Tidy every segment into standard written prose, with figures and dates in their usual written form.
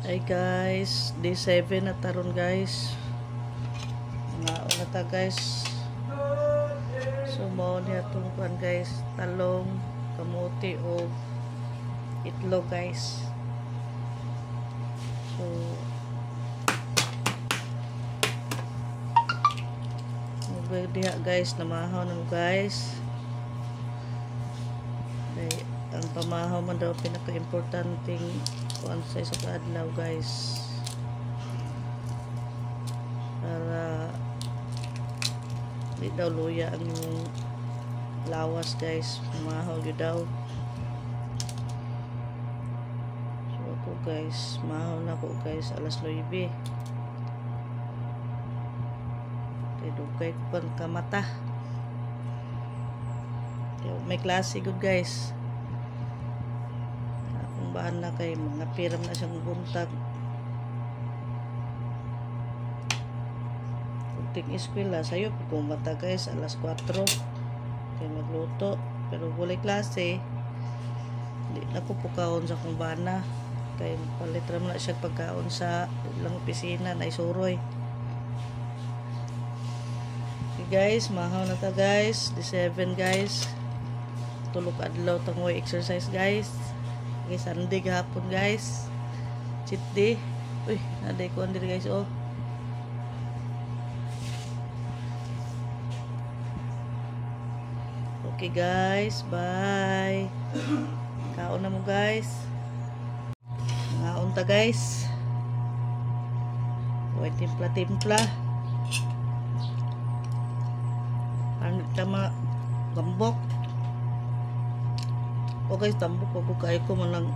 Hi guys, day 7 na taron guys. Mga una ta guys. So mao ni atong kuan guys, talong, kamote o itlog guys. So diha guys, namahaw na guys. Ang pamahaw man daw pinaka-importanting kuan sa isa ka adlaw guys, para di daw luya ang yung lawas guys. Pamahaw yun daw. So ako guys, mahaw na ko guys alas 9. Kaya dugay ko pang kamata. Kaya may klase good guys. Baan na kay mga piram na siyang buntag. Kunting eskwela sayo kung mata guys alas 4 kay magluto, pero walay klase di na ko pukaon sa kung bana kay palitra mo na siya pagkaon sa ilang opisina na isuroy. Okay guys, mahaw na ta guys, di 7 guys, tulog adlaw tangoy exercise guys. Okay, Sunday gahapon guys, cheat day. Uy, naday ko andiri guys oh. Okay guys, bye. Kaon na mo guys. Ngaon ta guys. Huwag timpla-timpla. Ano tama gambok. O guys, tambok ko kayo ko man lang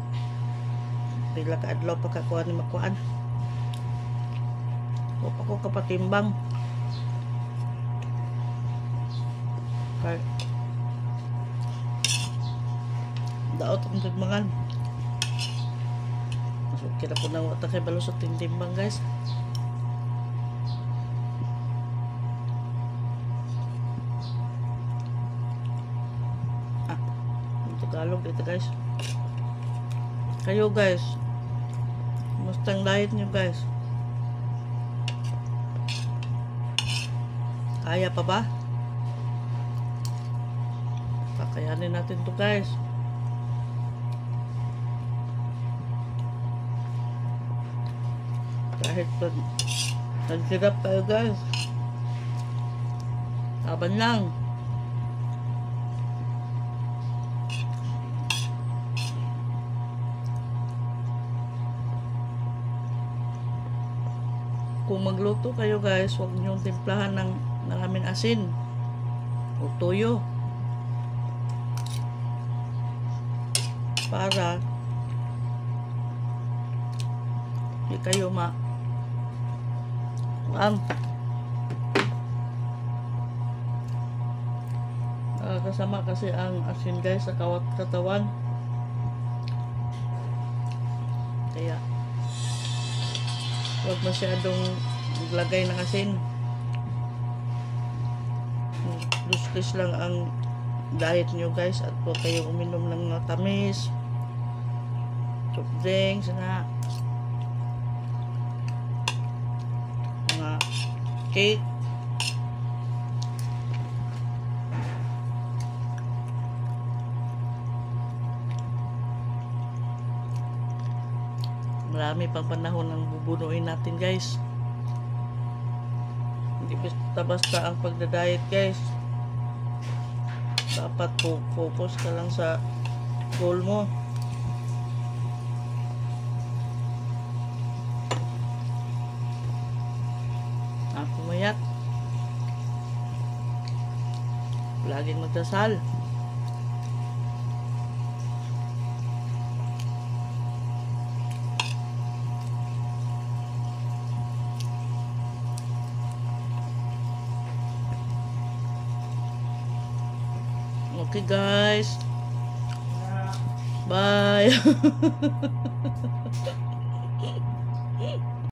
pila ka adlaw pagkakuha ni makuhaan. O pa ko kapatimbang. Okay. Daot ang tigmangan. Masuk kira po na wata kay balusot yung timbang guys. Tagalog dito guys. Kayo guys, mustang diet nyo guys? Kaya pa ba? Kakayanin natin to guys. Kahit pag nagsirap tayo guys, laban lang. Kung magluto kayo guys, huwag niyong timplahan ng maraming asin o toyo, para hindi kayo kasama kasi ang asin guys sa katawan. Kaya huwag masyadong maglagay ng asin. Lustis lang ang diet nyo guys, at huwag kayong uminom ng tamis, soft drinks na mga cake. Marami pang panahon ang bubunuin natin guys. Hindi basta-basta ang pagda-diet guys. Dapat focus ka lang sa goal mo. Pumayat. Laging magdasal. Okay guys, bye.